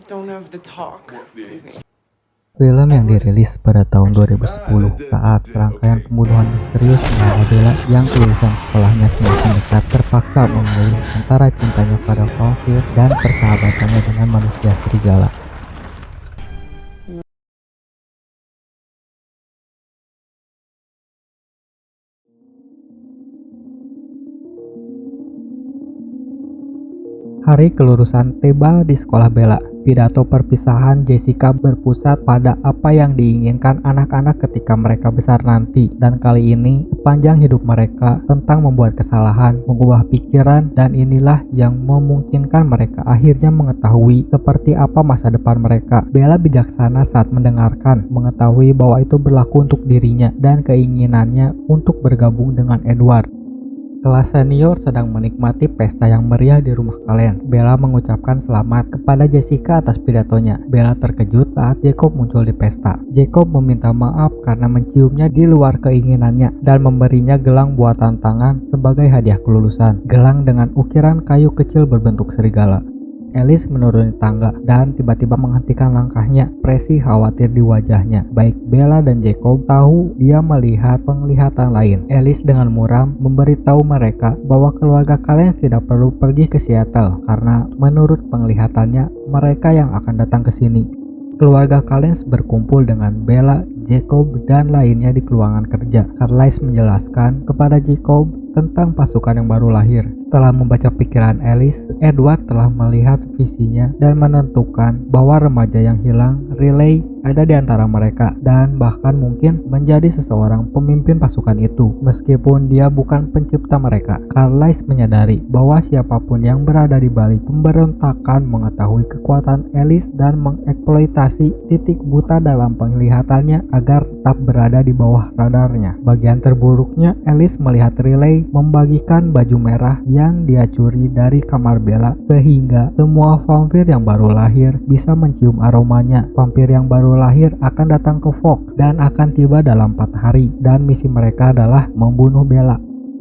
don't have the talk with me. Film yang dirilis pada tahun 2010 saat rangkaian pembunuhan misterius menimpa Bella yang lulusan sekolahnya semakin dekat terpaksa memilih antara cintanya pada vampir dan persahabatannya dengan manusia serigala. Hari kelulusan tiba di sekolah Bella. Pidato perpisahan Jessica berpusat pada apa yang diinginkan anak-anak ketika mereka besar nanti. Dan kali ini, sepanjang hidup mereka tentang membuat kesalahan, mengubah pikiran, dan inilah yang memungkinkan mereka akhirnya mengetahui seperti apa masa depan mereka. Bella bijaksana saat mendengarkan, mengetahui bahwa itu berlaku untuk dirinya dan keinginannya untuk bergabung dengan Edward. Kelas senior sedang menikmati pesta yang meriah di rumah kalian. Bella mengucapkan selamat kepada Jessica atas pidatonya. Bella terkejut saat Jacob muncul di pesta. Jacob meminta maaf karena menciumnya di luar keinginannya dan memberinya gelang buatan tangan sebagai hadiah kelulusan. Gelang dengan ukiran kayu kecil berbentuk serigala. Alice menuruni tangga dan tiba-tiba menghentikan langkahnya. Presi khawatir di wajahnya. Baik Bella dan Jacob tahu dia melihat penglihatan lain. Alice dengan muram memberitahu mereka bahwa keluarga kalian tidak perlu pergi ke Seattle karena menurut penglihatannya mereka yang akan datang ke sini. Keluarga Collins berkumpul dengan Bella, Jacob, dan lainnya di ruangan kerja. Carlisle menjelaskan kepada Jacob tentang pasukan yang baru lahir. Setelah membaca pikiran Alice, Edward telah melihat visinya dan menentukan bahwa remaja yang hilang, Riley, ada di antara mereka dan bahkan mungkin menjadi seseorang pemimpin pasukan itu. Meskipun dia bukan pencipta mereka, Carlisle menyadari bahwa siapapun yang berada di balik pemberontakan mengetahui kekuatan Alice dan mengeksploitasi titik buta dalam penglihatannya agar tetap berada di bawah radarnya. Bagian terburuknya, Alice melihat Riley membagikan baju merah yang dia curi dari kamar Bella sehingga semua vampir yang baru lahir bisa mencium aromanya. Vampir yang baru lahir akan datang ke Fox dan akan tiba dalam 4 hari dan misi mereka adalah membunuh Bella.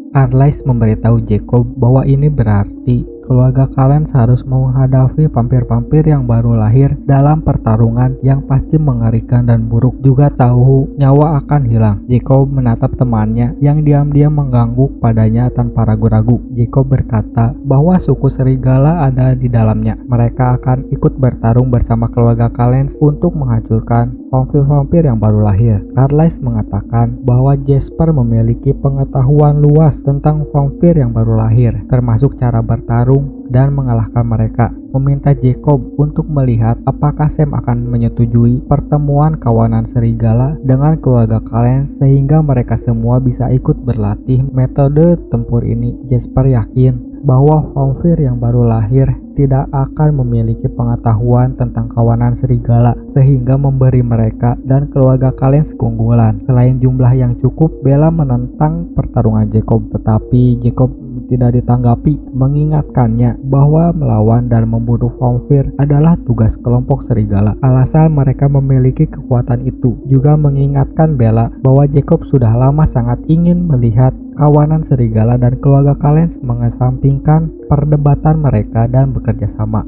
Carlisle memberitahu Jacob bahwa ini berarti keluarga kalian harus menghadapi vampir-vampir yang baru lahir dalam pertarungan yang pasti mengerikan dan buruk. Juga tahu nyawa akan hilang. Jacob menatap temannya yang diam-diam mengganggu padanya tanpa ragu-ragu. Jacob berkata bahwa suku serigala ada di dalamnya. Mereka akan ikut bertarung bersama keluarga kalian untuk menghancurkan vampir-vampir yang baru lahir. Carlisle mengatakan bahwa Jasper memiliki pengetahuan luas tentang vampir yang baru lahir, termasuk cara bertarung dan mengalahkan mereka. Meminta Jacob untuk melihat apakah Sam akan menyetujui pertemuan kawanan serigala dengan keluarga kalian sehingga mereka semua bisa ikut berlatih metode tempur ini. Jasper yakin bahwa vampir yang baru lahir tidak akan memiliki pengetahuan tentang kawanan serigala sehingga memberi mereka dan keluarga kalian keunggulan. Selain jumlah yang cukup, Bella menentang pertarungan Jacob, tetapi Jacob tidak ditanggapi, mengingatkannya bahwa melawan dan membunuh vampir adalah tugas kelompok serigala. Alasan mereka memiliki kekuatan itu juga mengingatkan Bella bahwa Jacob sudah lama sangat ingin melihat kawanan serigala dan keluarga kalian mengesampingkan perdebatan mereka dan bekerja sama.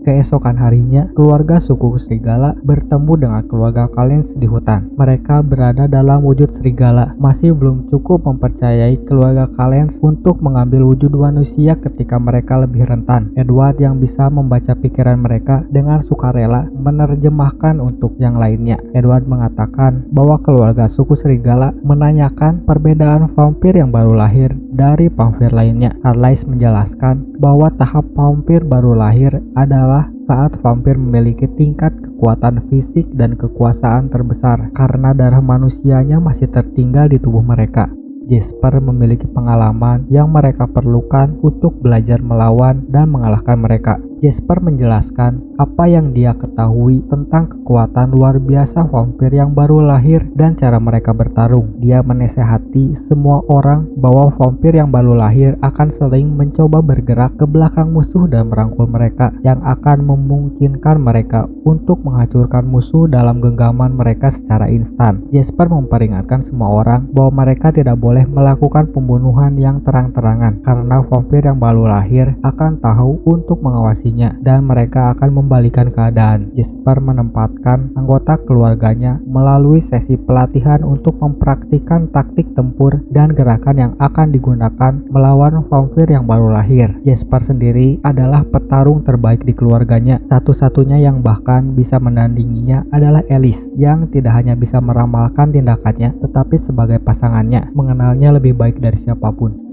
Keesokan harinya, keluarga suku serigala bertemu dengan keluarga Collins di hutan. Mereka berada dalam wujud serigala. Masih belum cukup mempercayai keluarga Collins untuk mengambil wujud manusia ketika mereka lebih rentan. Edward yang bisa membaca pikiran mereka dengan sukarela menerjemahkan untuk yang lainnya. Edward mengatakan bahwa keluarga suku serigala menanyakan perbedaan vampir yang baru lahir dari vampir lainnya. Carlisle menjelaskan bahwa tahap vampir baru lahir adalah saat vampir memiliki tingkat kekuatan fisik dan kekuasaan terbesar karena darah manusianya masih tertinggal di tubuh mereka. Jasper memiliki pengalaman yang mereka perlukan untuk belajar melawan dan mengalahkan mereka. Jasper menjelaskan apa yang dia ketahui tentang kekuatan luar biasa vampir yang baru lahir dan cara mereka bertarung. Dia menasehati semua orang bahwa vampir yang baru lahir akan sering mencoba bergerak ke belakang musuh dan merangkul mereka, yang akan memungkinkan mereka untuk menghancurkan musuh dalam genggaman mereka secara instan. Jasper memperingatkan semua orang bahwa mereka tidak boleh melakukan pembunuhan yang terang-terangan karena vampir yang baru lahir akan tahu untuk mengawasi solusinya dan mereka akan membalikan keadaan. Jasper menempatkan anggota keluarganya melalui sesi pelatihan untuk mempraktikkan taktik tempur dan gerakan yang akan digunakan melawan vampir yang baru lahir. Jasper sendiri adalah petarung terbaik di keluarganya. Satu-satunya yang bahkan bisa menandinginya adalah Alice, yang tidak hanya bisa meramalkan tindakannya tetapi sebagai pasangannya mengenalnya lebih baik dari siapapun.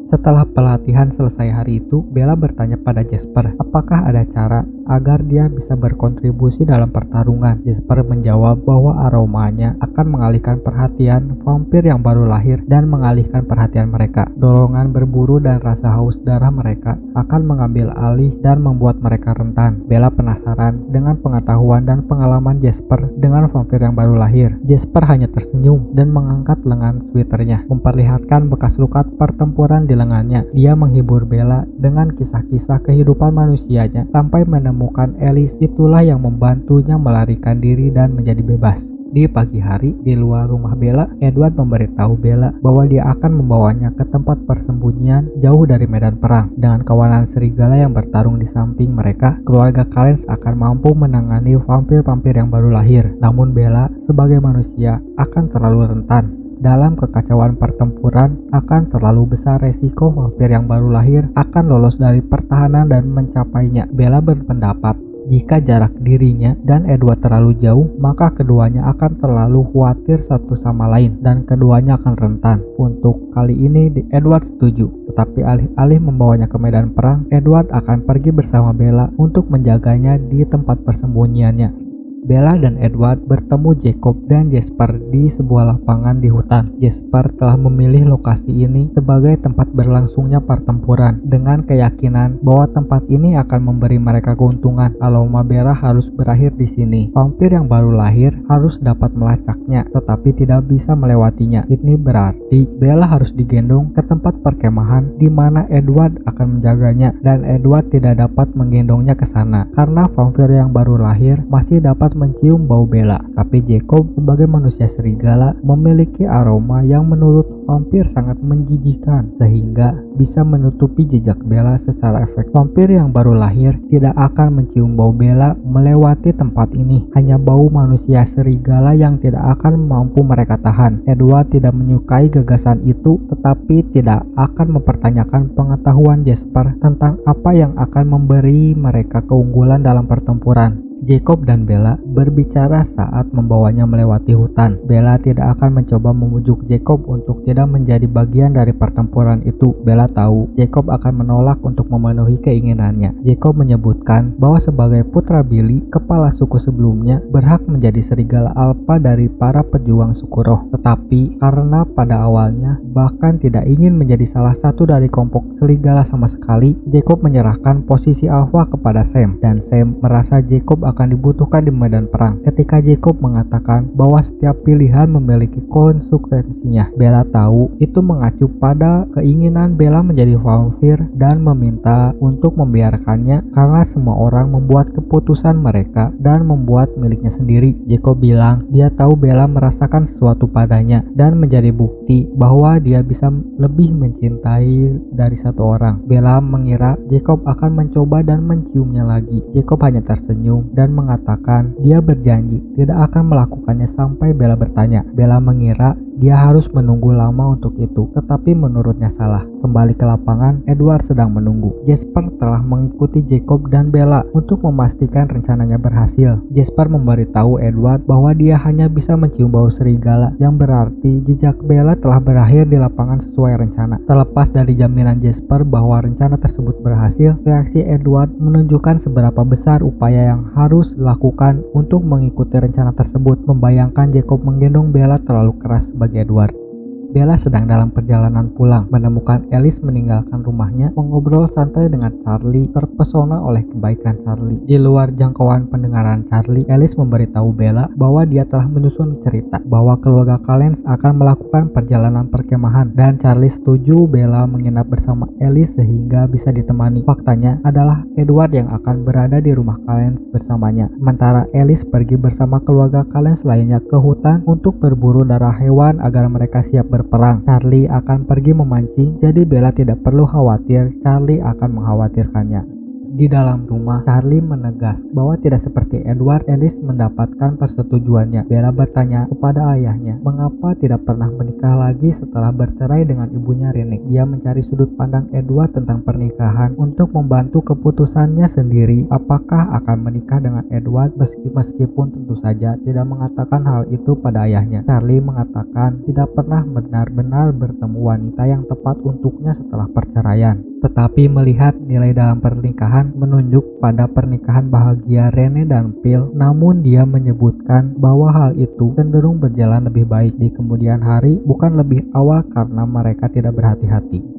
Setelah pelatihan selesai hari itu, Bella bertanya pada Jasper apakah ada cara agar dia bisa berkontribusi dalam pertarungan. Jasper menjawab bahwa aromanya akan mengalihkan perhatian vampir yang baru lahir dan mengalihkan perhatian mereka. Dorongan berburu dan rasa haus darah mereka akan mengambil alih dan membuat mereka rentan. Bella penasaran dengan pengetahuan dan pengalaman Jasper dengan vampir yang baru lahir. Jasper hanya tersenyum dan mengangkat lengan sweaternya, memperlihatkan bekas luka pertempuran di lengannya. Dia menghibur Bella dengan kisah-kisah kehidupan manusianya sampai menemukan Alice. Itulah yang membantunya melarikan diri dan menjadi bebas. Di pagi hari, di luar rumah Bella, Edward memberitahu Bella bahwa dia akan membawanya ke tempat persembunyian jauh dari medan perang. Dengan kawanan serigala yang bertarung di samping mereka, keluarga Callens akan mampu menangani vampir-vampir yang baru lahir. Namun Bella sebagai manusia akan terlalu rentan. Dalam kekacauan pertempuran akan terlalu besar resiko vampir yang baru lahir akan lolos dari pertahanan dan mencapainya. Bella berpendapat jika jarak dirinya dan Edward terlalu jauh, maka keduanya akan terlalu khawatir satu sama lain dan keduanya akan rentan. Untuk kali ini Edward setuju, tetapi alih-alih membawanya ke medan perang, Edward akan pergi bersama Bella untuk menjaganya di tempat persembunyiannya. Bella dan Edward bertemu Jacob dan Jasper di sebuah lapangan di hutan. Jasper telah memilih lokasi ini sebagai tempat berlangsungnya pertempuran dengan keyakinan bahwa tempat ini akan memberi mereka keuntungan. Aroma merah harus berakhir di sini. Vampir yang baru lahir harus dapat melacaknya, tetapi tidak bisa melewatinya. Ini berarti Bella harus digendong ke tempat perkemahan di mana Edward akan menjaganya, dan Edward tidak dapat menggendongnya ke sana karena vampir yang baru lahir masih dapat mencium bau Bella. Tapi Jacob sebagai manusia serigala memiliki aroma yang menurut vampir sangat menjijikan sehingga bisa menutupi jejak Bella secara efektif. Vampir yang baru lahir tidak akan mencium bau Bella melewati tempat ini, hanya bau manusia serigala yang tidak akan mampu mereka tahan. Edward tidak menyukai gagasan itu, tetapi tidak akan mempertanyakan pengetahuan Jasper tentang apa yang akan memberi mereka keunggulan dalam pertempuran. Jacob dan Bella berbicara saat membawanya melewati hutan. Bella tidak akan mencoba membujuk Jacob untuk tidak menjadi bagian dari pertempuran itu. Bella tahu Jacob akan menolak untuk memenuhi keinginannya. Jacob menyebutkan bahwa sebagai putra Billy, kepala suku sebelumnya, berhak menjadi serigala alfa dari para pejuang suku roh. Tetapi karena pada awalnya bahkan tidak ingin menjadi salah satu dari kelompok serigala sama sekali, Jacob menyerahkan posisi alfa kepada Sam, dan Sam merasa Jacob akan dibutuhkan di medan perang. Ketika Jacob mengatakan bahwa setiap pilihan memiliki konsekuensinya, Bella tahu itu mengacu pada keinginan Bella menjadi vampir dan meminta untuk membiarkannya karena semua orang membuat keputusan mereka dan membuat miliknya sendiri. Jacob bilang dia tahu Bella merasakan sesuatu padanya dan menjadi bukti bahwa dia bisa lebih mencintai dari satu orang. Bella mengira Jacob akan mencoba dan menciumnya lagi. Jacob hanya tersenyum dan mengatakan dia berjanji tidak akan melakukannya sampai Bella bertanya. Bella mengira dia harus menunggu lama untuk itu, tetapi menurutnya salah. Kembali ke lapangan, Edward sedang menunggu. Jasper telah mengikuti Jacob dan Bella untuk memastikan rencananya berhasil. Jasper memberitahu Edward bahwa dia hanya bisa mencium bau serigala, yang berarti jejak Bella telah berakhir di lapangan sesuai rencana. Terlepas dari jaminan Jasper bahwa rencana tersebut berhasil, reaksi Edward menunjukkan seberapa besar upaya yang harus dilakukan untuk mengikuti rencana tersebut. Membayangkan Jacob menggendong Bella terlalu keras bagi Edward. Bella sedang dalam perjalanan pulang, menemukan Alice meninggalkan rumahnya, mengobrol santai dengan Charlie, terpesona oleh kebaikan Charlie. Di luar jangkauan pendengaran Charlie, Alice memberitahu Bella bahwa dia telah menyusun cerita bahwa keluarga Callens akan melakukan perjalanan perkemahan, dan Charlie setuju Bella menginap bersama Alice sehingga bisa ditemani. Faktanya adalah Edward yang akan berada di rumah Callens bersamanya, sementara Alice pergi bersama keluarga Callens lainnya ke hutan untuk berburu darah hewan agar mereka siap berperang. Charlie akan pergi memancing, jadi Bella tidak perlu khawatir Charlie akan mengkhawatirkannya. Di dalam rumah, Charlie menegas bahwa tidak seperti Edward, Alice mendapatkan persetujuannya. Bella bertanya kepada ayahnya mengapa tidak pernah menikah lagi setelah bercerai dengan ibunya Renee. Dia mencari sudut pandang Edward tentang pernikahan untuk membantu keputusannya sendiri apakah akan menikah dengan Edward, meskipun tentu saja tidak mengatakan hal itu pada ayahnya. Charlie mengatakan tidak pernah benar-benar bertemu wanita yang tepat untuknya setelah perceraian, tetapi melihat nilai dalam pernikahan menunjuk pada pernikahan bahagia Renee dan Phil. Namun dia menyebutkan bahwa hal itu cenderung berjalan lebih baik di kemudian hari, bukan lebih awal karena mereka tidak berhati-hati.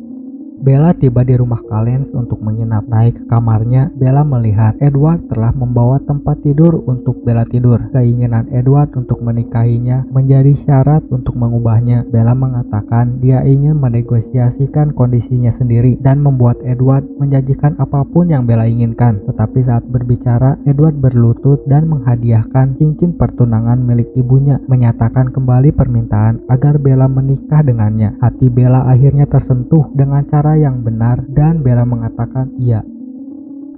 Bella tiba di rumah Callens untuk menginap. Naik ke kamarnya, Bella melihat Edward telah membawa tempat tidur untuk Bella tidur. Keinginan Edward untuk menikahinya menjadi syarat untuk mengubahnya. Bella mengatakan dia ingin menegosiasikan kondisinya sendiri dan membuat Edward menjanjikan apapun yang Bella inginkan. Tetapi saat berbicara, Edward berlutut dan menghadiahkan cincin pertunangan milik ibunya, menyatakan kembali permintaan agar Bella menikah dengannya. Hati Bella akhirnya tersentuh dengan cara yang benar dan Bella mengatakan iya.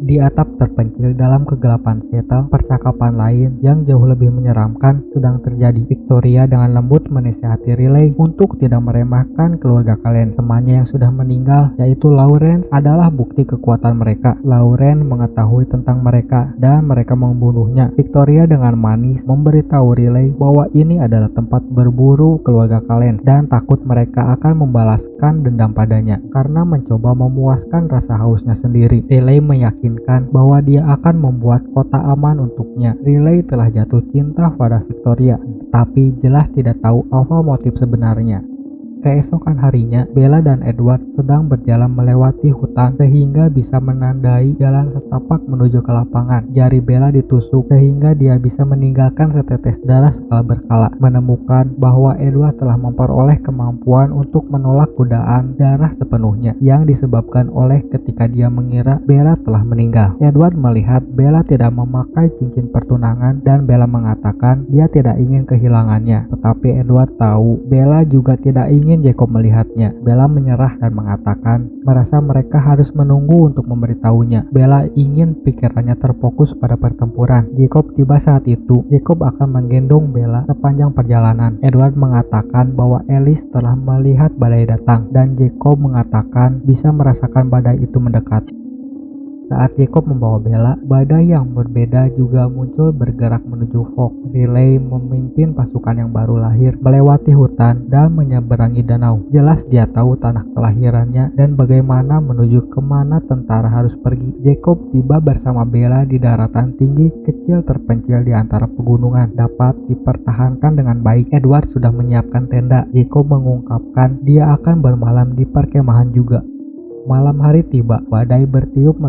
Di atap terpencil dalam kegelapan Seattle, percakapan lain yang jauh lebih menyeramkan sedang terjadi. Victoria dengan lembut menasihati Riley untuk tidak meremehkan keluarga Callens. Temannya yang sudah meninggal, yaitu Lawrence, adalah bukti kekuatan mereka. Lawrence mengetahui tentang mereka dan mereka membunuhnya. Victoria dengan manis memberitahu Riley bahwa ini adalah tempat berburu keluarga Callens dan takut mereka akan membalaskan dendam padanya karena mencoba memuaskan rasa hausnya sendiri. Riley meyakinkan bahwa dia akan membuat kota aman untuknya. Riley telah jatuh cinta pada Victoria, tapi jelas tidak tahu apa motif sebenarnya. Keesokan harinya, Bella dan Edward sedang berjalan melewati hutan sehingga bisa menandai jalan setapak menuju ke lapangan. Jari Bella ditusuk sehingga dia bisa meninggalkan setetes darah skala berkala. Menemukan bahwa Edward telah memperoleh kemampuan untuk menolak godaan darah sepenuhnya yang disebabkan oleh ketika dia mengira Bella telah meninggal. Edward melihat Bella tidak memakai cincin pertunangan dan Bella mengatakan dia tidak ingin kehilangannya. Tetapi Edward tahu Bella juga tidak ingin Jacob melihatnya. Bella menyerah dan mengatakan merasa mereka harus menunggu untuk memberitahunya. Bella ingin pikirannya terfokus pada pertempuran. Jacob tiba saat itu. Jacob akan menggendong Bella sepanjang perjalanan. Edward mengatakan bahwa Alice telah melihat badai datang dan Jacob mengatakan bisa merasakan badai itu mendekat. Saat Jacob membawa Bella, badai yang berbeda juga muncul bergerak menuju Fog. Riley memimpin pasukan yang baru lahir melewati hutan dan menyeberangi danau. Jelas dia tahu tanah kelahirannya dan bagaimana menuju kemana tentara harus pergi. Jacob tiba bersama Bella di daratan tinggi kecil terpencil di antara pegunungan. Dapat dipertahankan dengan baik. Edward sudah menyiapkan tenda. Jacob mengungkapkan dia akan bermalam di perkemahan juga. Malam hari tiba, badai bertiup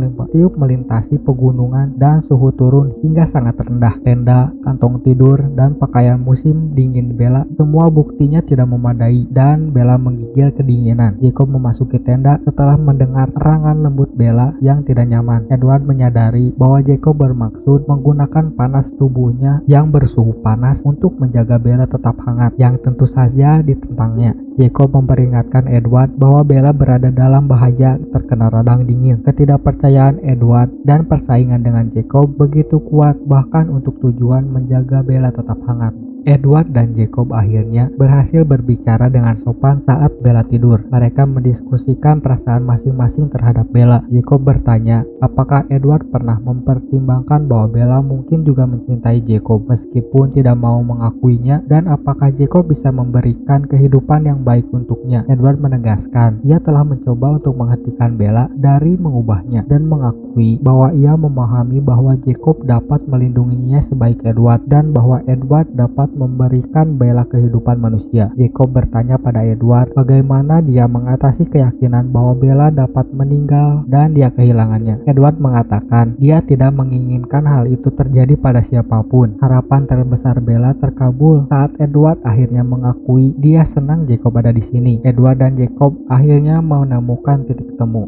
melintasi pegunungan dan suhu turun hingga sangat rendah. Tenda, kantong tidur, dan pakaian musim dingin Bella semua buktinya tidak memadai dan Bella menggigil kedinginan. Jacob memasuki tenda setelah mendengar erangan lembut Bella yang tidak nyaman. Edward menyadari bahwa Jacob bermaksud menggunakan panas tubuhnya yang bersuhu panas untuk menjaga Bella tetap hangat, yang tentu saja ditentangnya. Jacob memperingatkan Edward bahwa Bella berada dalam bahaya terkena radang dingin. Ketidakpercayaan Edward dan persaingan dengan Jacob begitu kuat bahkan untuk tujuan menjaga Bella tetap hangat. Edward dan Jacob akhirnya berhasil berbicara dengan sopan saat Bella tidur. Mereka mendiskusikan perasaan masing-masing terhadap Bella. Jacob bertanya apakah Edward pernah mempertimbangkan bahwa Bella mungkin juga mencintai Jacob meskipun tidak mau mengakuinya, dan apakah Jacob bisa memberikan kehidupan yang baik untuknya. Edward menegaskan ia telah mencoba untuk menghentikan Bella dari mengubahnya dan mengakui bahwa ia memahami bahwa Jacob dapat melindunginya sebaik Edward dan bahwa Edward dapat memberikan Bella kehidupan manusia. Jacob bertanya pada Edward bagaimana dia mengatasi keyakinan bahwa Bella dapat meninggal dan dia kehilangannya. Edward mengatakan dia tidak menginginkan hal itu terjadi pada siapapun. Harapan terbesar Bella terkabul saat Edward akhirnya mengakui dia senang Jacob ada di sini. Edward dan Jacob akhirnya menemukan titik temu.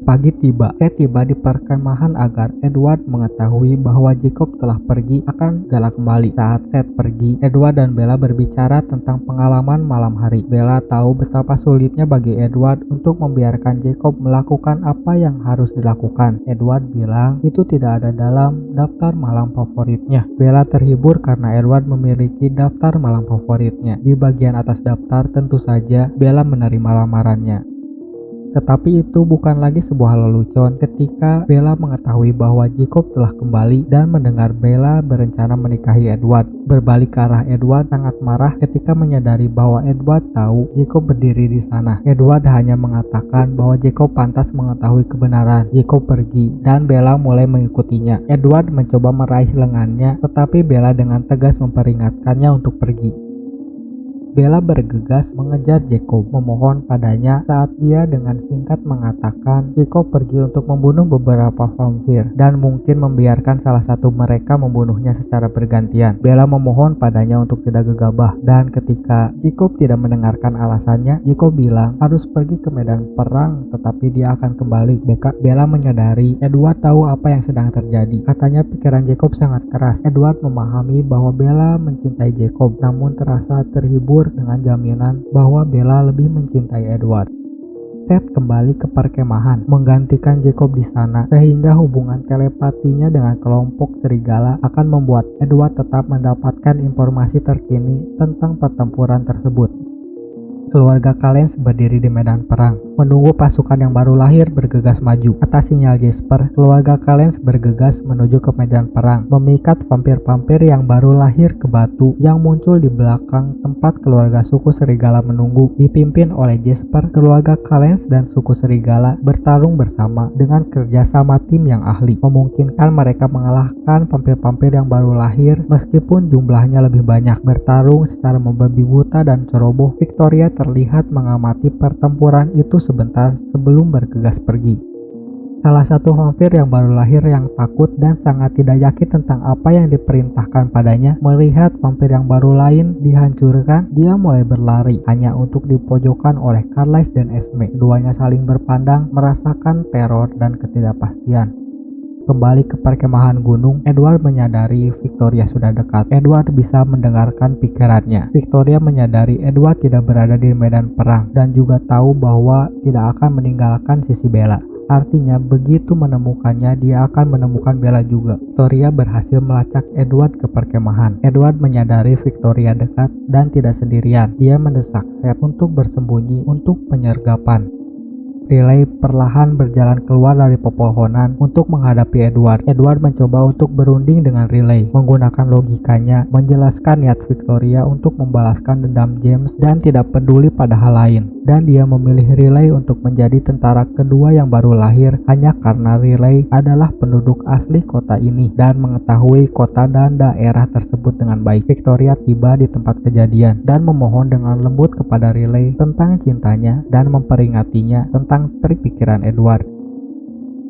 Pagi tiba. Seth tiba di perkemahan agar Edward mengetahui bahwa Jacob telah pergi akan galak kembali. Saat Seth pergi, Edward dan Bella berbicara tentang pengalaman malam hari. Bella tahu betapa sulitnya bagi Edward untuk membiarkan Jacob melakukan apa yang harus dilakukan. Edward bilang itu tidak ada dalam daftar malam favoritnya. Bella terhibur karena Edward memiliki daftar malam favoritnya. Di bagian atas daftar tentu saja Bella menerima lamarannya. Tetapi itu bukan lagi sebuah lelucon ketika Bella mengetahui bahwa Jacob telah kembali dan mendengar Bella berencana menikahi Edward. Berbalik ke arah Edward, sangat marah ketika menyadari bahwa Edward tahu Jacob berdiri di sana. Edward hanya mengatakan bahwa Jacob pantas mengetahui kebenaran. Jacob pergi dan Bella mulai mengikutinya. Edward mencoba meraih lengannya, tetapi Bella dengan tegas memperingatkannya untuk pergi. Bella bergegas mengejar Jacob, memohon padanya saat dia dengan singkat mengatakan Jacob pergi untuk membunuh beberapa vampir dan mungkin membiarkan salah satu mereka membunuhnya secara bergantian. Bella memohon padanya untuk tidak gegabah, dan ketika Jacob tidak mendengarkan alasannya, Jacob bilang harus pergi ke medan perang tetapi dia akan kembali. Bella menyadari Edward tahu apa yang sedang terjadi. Katanya pikiran Jacob sangat keras. Edward memahami bahwa Bella mencintai Jacob, namun terasa terhibur dengan jaminan bahwa Bella lebih mencintai Edward. Seth kembali ke perkemahan, menggantikan Jacob di sana, sehingga hubungan telepatinya dengan kelompok serigala akan membuat Edward tetap mendapatkan informasi terkini tentang pertempuran tersebut. Keluarga Callens berdiri di medan perang, menunggu pasukan yang baru lahir bergegas maju. Atas sinyal Jasper, keluarga Callens bergegas menuju ke medan perang, memikat vampir-vampir yang baru lahir ke batu yang muncul di belakang tempat keluarga suku serigala menunggu. Dipimpin oleh Jasper, keluarga Callens dan suku serigala bertarung bersama dengan kerjasama tim yang ahli, memungkinkan mereka mengalahkan vampir-vampir yang baru lahir meskipun jumlahnya lebih banyak. Bertarung secara membabi buta dan ceroboh, Victoria terlihat mengamati pertempuran itu sebentar sebelum bergegas pergi. Salah satu vampir yang baru lahir yang takut dan sangat tidak yakin tentang apa yang diperintahkan padanya, melihat vampir yang baru lain dihancurkan, dia mulai berlari hanya untuk dipojokkan oleh Carlisle dan Esme. Keduanya saling berpandang, merasakan teror dan ketidakpastian. Kembali ke perkemahan gunung, Edward menyadari Victoria sudah dekat. Edward bisa mendengarkan pikirannya. Victoria menyadari Edward tidak berada di medan perang dan juga tahu bahwa tidak akan meninggalkan sisi Bella. Artinya begitu menemukannya, dia akan menemukan Bella juga. Victoria berhasil melacak Edward ke perkemahan. Edward menyadari Victoria dekat dan tidak sendirian. Dia mendesak Seth untuk bersembunyi untuk penyergapan. Riley perlahan berjalan keluar dari pepohonan untuk menghadapi Edward. Edward mencoba untuk berunding dengan Riley, menggunakan logikanya, menjelaskan niat Victoria untuk membalaskan dendam James dan tidak peduli pada hal lain. Dan dia memilih Riley untuk menjadi tentara kedua yang baru lahir hanya karena Riley adalah penduduk asli kota ini dan mengetahui kota dan daerah tersebut dengan baik. Victoria tiba di tempat kejadian dan memohon dengan lembut kepada Riley tentang cintanya dan memperingatinya tentang trik pikiran Edward.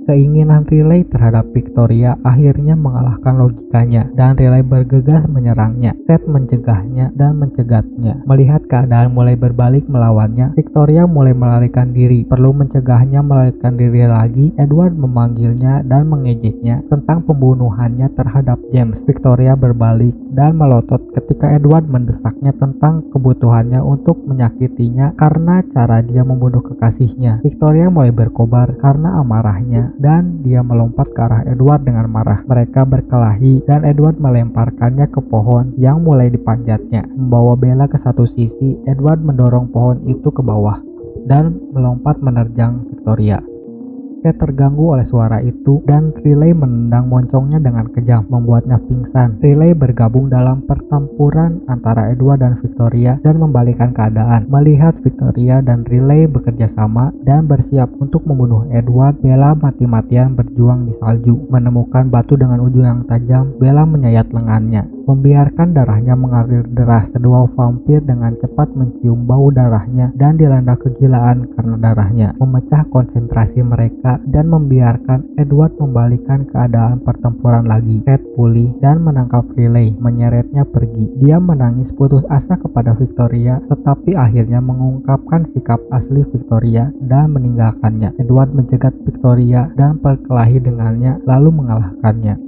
Keinginan Riley terhadap Victoria akhirnya mengalahkan logikanya dan Riley bergegas menyerangnya. Seth mencegahnya dan mencegatnya. Melihat keadaan mulai berbalik melawannya, Victoria mulai melarikan diri. Perlu mencegahnya melarikan diri lagi, Edward memanggilnya dan mengejeknya tentang pembunuhannya terhadap James. Victoria berbalik dan melotot ketika Edward mendesaknya tentang kebutuhannya untuk menyakitinya karena cara dia membunuh kekasihnya. Victoria mulai berkobar karena amarahnya dan dia melompat ke arah Edward dengan marah. Mereka berkelahi dan Edward melemparkannya ke pohon yang mulai dipanjatnya. Membawa Bella ke satu sisi, Edward mendorong pohon itu ke bawah dan melompat menerjang Victoria. Seth terganggu oleh suara itu dan Riley menendang moncongnya dengan kejam, membuatnya pingsan. Riley bergabung dalam pertempuran antara Edward dan Victoria dan membalikkan keadaan. Melihat Victoria dan Riley bekerja sama dan bersiap untuk membunuh Edward, Bella mati-matian berjuang di salju. Menemukan batu dengan ujung yang tajam, Bella menyayat lengannya, membiarkan darahnya mengalir deras. Kedua vampir dengan cepat mencium bau darahnya dan dilanda kegilaan karena darahnya, memecah konsentrasi mereka dan membiarkan Edward membalikan keadaan pertempuran lagi. Ted pulih dan menangkap Riley, menyeretnya pergi. Dia menangis putus asa kepada Victoria, tetapi akhirnya mengungkapkan sikap asli Victoria dan meninggalkannya. Edward mencegat Victoria dan berkelahi dengannya lalu mengalahkannya.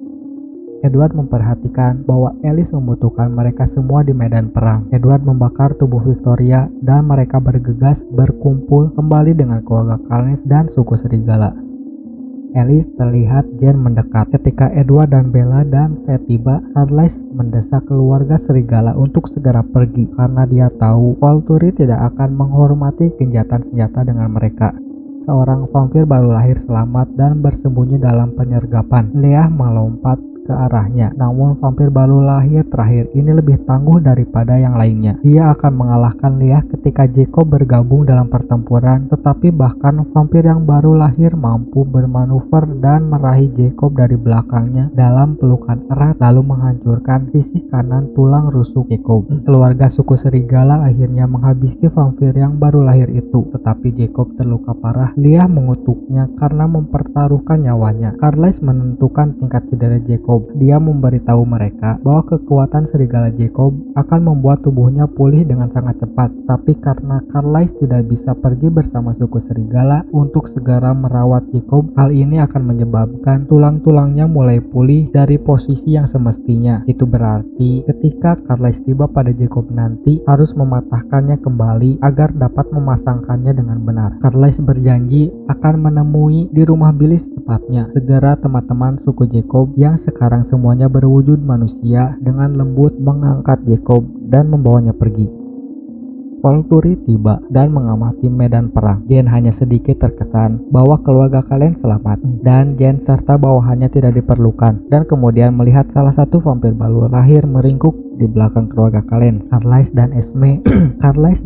Edward memperhatikan bahwa Alice membutuhkan mereka semua di medan perang. Edward membakar tubuh Victoria dan mereka bergegas berkumpul kembali dengan keluarga Calnes dan suku serigala. Alice terlihat Jane mendekat. Ketika Edward dan Bella dan Seth tiba, Carlisle mendesak keluarga serigala untuk segera pergi karena dia tahu Volturi tidak akan menghormati gencatan senjata dengan mereka. Seorang vampir baru lahir selamat dan bersembunyi dalam penyergapan. Leah melompat ke arahnya, namun vampir baru lahir terakhir ini lebih tangguh daripada yang lainnya. Dia akan mengalahkan Leah ketika Jacob bergabung dalam pertempuran, tetapi bahkan vampir yang baru lahir mampu bermanuver dan meraih Jacob dari belakangnya dalam pelukan erat lalu menghancurkan sisi kanan tulang rusuk Jacob. Keluarga suku serigala akhirnya menghabisi vampir yang baru lahir itu, tetapi Jacob terluka parah. Leah mengutuknya karena mempertaruhkan nyawanya. Carlisle menentukan tingkat cedera Jacob. Dia memberitahu mereka bahwa kekuatan serigala Jacob akan membuat tubuhnya pulih dengan sangat cepat, tapi karena Carlisle tidak bisa pergi bersama suku serigala untuk segera merawat Jacob, hal ini akan menyebabkan tulang-tulangnya mulai pulih dari posisi yang semestinya. Itu berarti ketika Carlisle tiba pada Jacob nanti harus mematahkannya kembali agar dapat memasangkannya dengan benar. Carlisle berjanji akan menemui di rumah Billy secepatnya. Segera teman-teman suku Jacob yang sekarang semuanya berwujud manusia dengan lembut mengangkat Jacob dan membawanya pergi. Volturi tiba dan mengamati medan perang. Jane hanya sedikit terkesan bahwa keluarga kalian selamat dan Jane serta bawahannya tidak diperlukan, dan kemudian melihat salah satu vampir baru lahir meringkuk di belakang keluarga kalian. Carlisle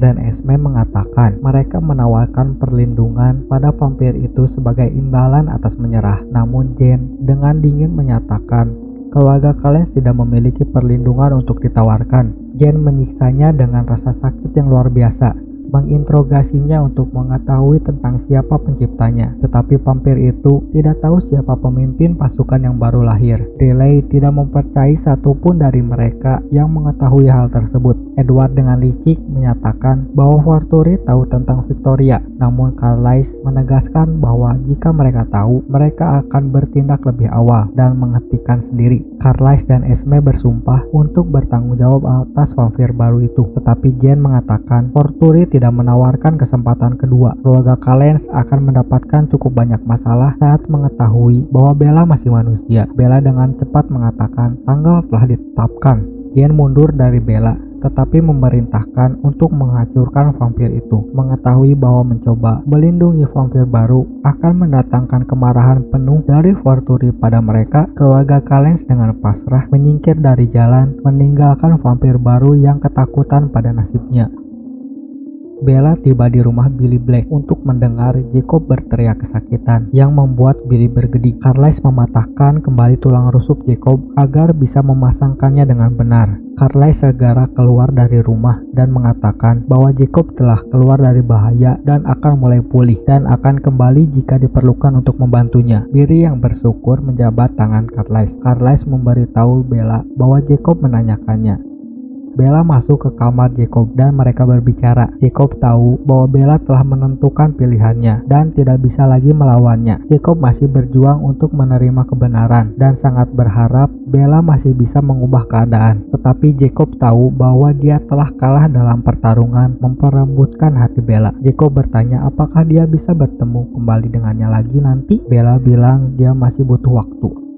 dan Esme mengatakan mereka menawarkan perlindungan pada vampir itu sebagai imbalan atas menyerah. Namun Jane dengan dingin menyatakan keluarga kalian tidak memiliki perlindungan untuk ditawarkan. Jane menyiksanya dengan rasa sakit yang luar biasa, menginterogasinya untuk mengetahui tentang siapa penciptanya, tetapi vampir itu tidak tahu siapa pemimpin pasukan yang baru lahir. Riley tidak mempercayai satupun dari mereka yang mengetahui hal tersebut. Edward dengan licik menyatakan bahwa Volturi tahu tentang Victoria, namun Carlisle menegaskan bahwa jika mereka tahu, mereka akan bertindak lebih awal dan menghentikan sendiri. Carlisle dan Esme bersumpah untuk bertanggung jawab atas vampir baru itu, tetapi Jane mengatakan Volturi tidak menawarkan kesempatan kedua. Keluarga Calnes akan mendapatkan cukup banyak masalah saat mengetahui bahwa Bella masih manusia. Bella dengan cepat mengatakan tanggal telah ditetapkan. Jane mundur dari Bella, tetapi memerintahkan untuk menghancurkan vampir itu. Mengetahui bahwa mencoba melindungi vampir baru akan mendatangkan kemarahan penuh dari Volturi pada mereka, keluarga Calnes dengan pasrah menyingkir dari jalan, meninggalkan vampir baru yang ketakutan pada nasibnya. Bella tiba di rumah Billy Black untuk mendengar Jacob berteriak kesakitan yang membuat Billy bergedik. Carlisle mematahkan kembali tulang rusuk Jacob agar bisa memasangkannya dengan benar. Carlisle segera keluar dari rumah dan mengatakan bahwa Jacob telah keluar dari bahaya dan akan mulai pulih dan akan kembali jika diperlukan untuk membantunya. Billy yang bersyukur menjabat tangan Carlisle. Carlisle memberitahu Bella bahwa Jacob menanyakannya. Bella masuk ke kamar Jacob dan mereka berbicara. Jacob tahu bahwa Bella telah menentukan pilihannya dan tidak bisa lagi melawannya. Jacob masih berjuang untuk menerima kebenaran dan sangat berharap Bella masih bisa mengubah keadaan. Tetapi Jacob tahu bahwa dia telah kalah dalam pertarungan memperebutkan hati Bella. Jacob bertanya apakah dia bisa bertemu kembali dengannya lagi nanti. Bella bilang dia masih butuh waktu.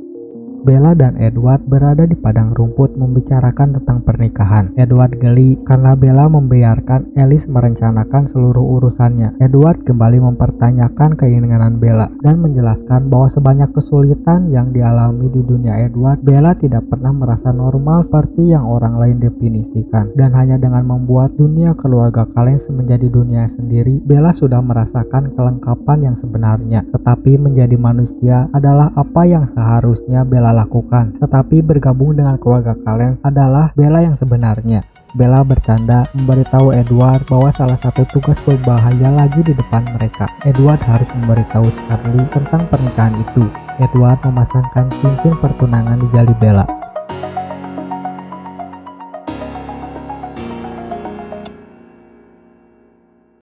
Bella dan Edward berada di padang rumput membicarakan tentang pernikahan. Edward geli karena Bella membiarkan Alice merencanakan seluruh urusannya. Edward kembali mempertanyakan keinginan Bella dan menjelaskan bahwa sebanyak kesulitan yang dialami di dunia Edward, Bella tidak pernah merasa normal seperti yang orang lain definisikan, dan hanya dengan membuat dunia keluarga kalian menjadi dunia sendiri, Bella sudah merasakan kelengkapan yang sebenarnya. Tetapi menjadi manusia adalah apa yang seharusnya Bella Bella lakukan. Tetapi bergabung dengan keluarga kalian adalah Bella yang sebenarnya. Bella bercanda memberitahu Edward bahwa salah satu tugas berbahaya lagi di depan mereka. Edward harus memberitahu Charlie tentang pernikahan itu. Edward memasangkan cincin pertunangan di jari Bella.